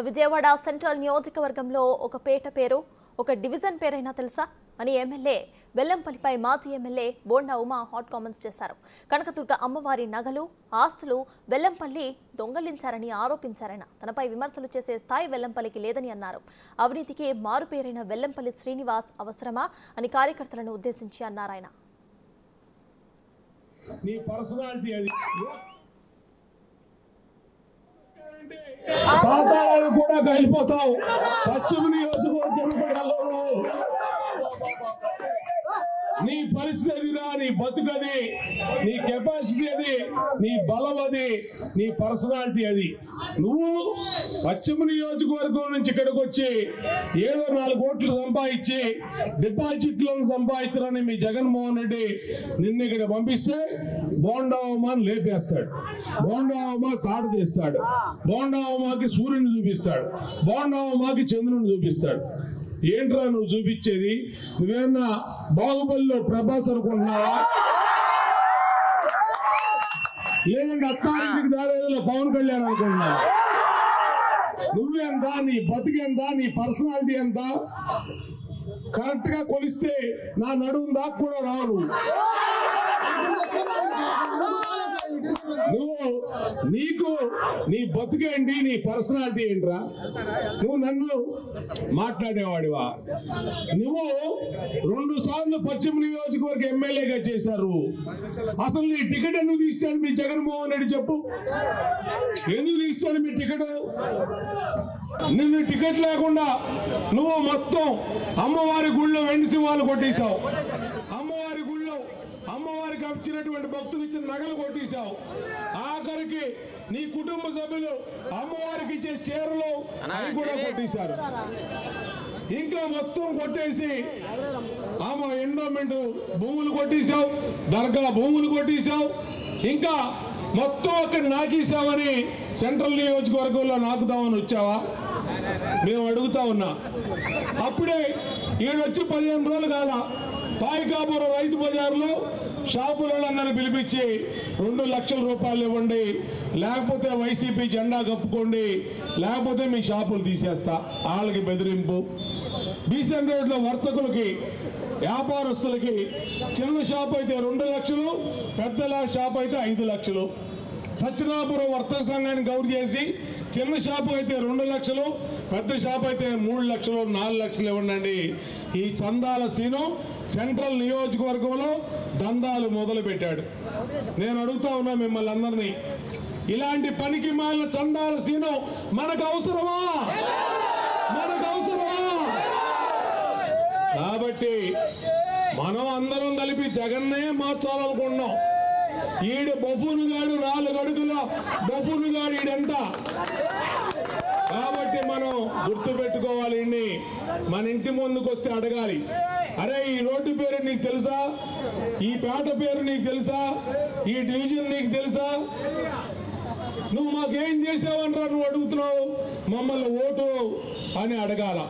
Vijayawada central నియోజకవర్గంలో ఒక పేట పేరు ఒక డివిజన్ పేరైనా తెలుసా అని ఎమ్మెల్యే వెల్లంపల్లిపై మాజీ MLA bonda Uma hot comments చేశారు. కనకదుర్గ అమ్మవారి నగలు ఆస్తులు వెల్లంపల్లి దొంగలించారని ఆరోపించారాయన. తనపై విమర్శలు చేసే స్థాయి వెల్లంపల్లికి లేదని అన్నారు. అవినీతికి మారు పేరైన వెల్లంపల్లి శ్రీనివాస్ అవసరమా అని కార్యకర్తలను ఉద్దేశించి అన్నారాయన. పాతాళాలు కూడా కలిపోతావు. పశ్చిమ నియోజకవర్గం నీ పరిస్థితి అదిరా, నీ బతుకది, నీ కెపాసిటీ అది, నీ బలం అది, నీ పర్సనాలిటీ అది. నువ్వు పశ్చిమ నియోజకవర్గం నుంచి ఇక్కడికి వచ్చి ఏదో 4 కోట్లు సంపాదించి డిపాజిట్లను సంపాదించారని మీ జగన్మోహన్ రెడ్డి నిన్న ఇక్కడ పంపిస్తే బోండా ఉమాని లేపేస్తాడు, బోండా ఉమా తాడు తీస్తాడు, బోండా ఉమాకి సూర్యుని చూపిస్తాడు, బోండా ఉమాకి చంద్రుని చూపిస్తాడు. ఏంట్రా నువ్వు చూపించేది? నువ్వేమన్నా బాహుబలిలో ప్రభాస్ అనుకుంటున్నావా? లేదంటే అత్తారింటికి దారేదిలో పవన్ కళ్యాణ్ అనుకుంటున్నావా? నువ్వెంత, నీ బతికెంత, నీ పర్సనాలిటీ ఎంత? కరెక్ట్ గా కొలిస్తే నా నడుము దాకా కూడా రావు. నువ్వు నీకు నీ బతుకేంటి, నీ పర్సనాలిటీ ఏంట్రా? నువ్వు నన్ను మాట్లాడేవాడివా? నువ్వు 2 సార్లు పశ్చిమ నియోజకవర్గ ఎమ్మెల్యేగా చేశారు. అసలు నీ టికెట్ ఎందుకు తీస్తాడు మీ జగన్మోహన్ రెడ్డి? చెప్పు, ఎందుకు తీస్తాడు మీ టికెట్? నిన్ను టికెట్ లేకుండా నువ్వు మొత్తం అమ్మవారి గుళ్ళో వెండి సింహాలు కొట్టేశావు. అమ్మవారి గుళ్ళో అమ్మవారికి వచ్చినటువంటి భక్తులు ఇచ్చిన నగలు కొట్టేశావు. ఆఖరికి నీ కుటుంబ సభ్యులు అమ్మవారికి ఇచ్చే చీరలు అవి కూడా కొట్టేశారు. ఇంకా మొత్తం కొట్టేసి ఆమె ఎండోమెంట్ భూములు కొట్టేశావు, దర్గా భూములు కొట్టేశావు, ఇంకా మొత్తం అక్కడ నాకేసామని సెంట్రల్ నియోజకవర్గంలో నాకుదామని వచ్చావా? మేము అడుగుతా ఉన్నా. అప్పుడే ఈడొచ్చి 15 రోజులు కాల పాయికాపురం రైతు బజార్లో షాపులందరినీ పిలిపించి 2 లక్షల రూపాయలు ఇవ్వండి, లేకపోతే వైసీపీ జెండా కప్పుకోండి, లేకపోతే మీ షాపులు తీసేస్తా. వాళ్ళకి బెదిరింపు. బీసెన్ రోడ్లో వర్తకులకి, వ్యాపారస్తులకి చిన్న షాప్ అయితే 2 లక్షలు, పెద్ద షాప్ అయితే 5 లక్షలు. సత్యనాపురం వర్తక సంఘాన్ని గౌరవ చేసి చిన్న షాపు అయితే 2 లక్షలు, పెద్ద షాప్ అయితే 3 లక్షలు, 4 లక్షలు ఇవ్వండి. ఈ చందాల సీను సెంట్రల్ నియోజకవర్గంలో దందాలు మొదలు పెట్టాడు. నేను అడుగుతా ఉన్నా మిమ్మల్ని అందరినీ, ఇలాంటి పనికి మాలిన చందాల సీను మనకు అవసరమా? మనకు అవసరమా? కాబట్టి మనం అందరం కలిపి జగన్నే మార్చాలనుకుంటున్నాం. ఈడు బఫూను గాడు 4 అడుగుల బఫూను గాడు ఈడంత. కాబట్టి మనం గుర్తు పెట్టుకోవాలి. మన ఇంటి ముందుకు వస్తే అడగాలి, అరే ఈ రోడ్డు పేరు నీకు తెలుసా? ఈ పేట పేరు నీకు తెలుసా? ఈ డివిజన్ నీకు తెలుసా? నువ్వు మాకేం చేసావనరా నువ్వు అడుగుతున్నావు? మమ్మల్ని ఓటు అని అడగాల.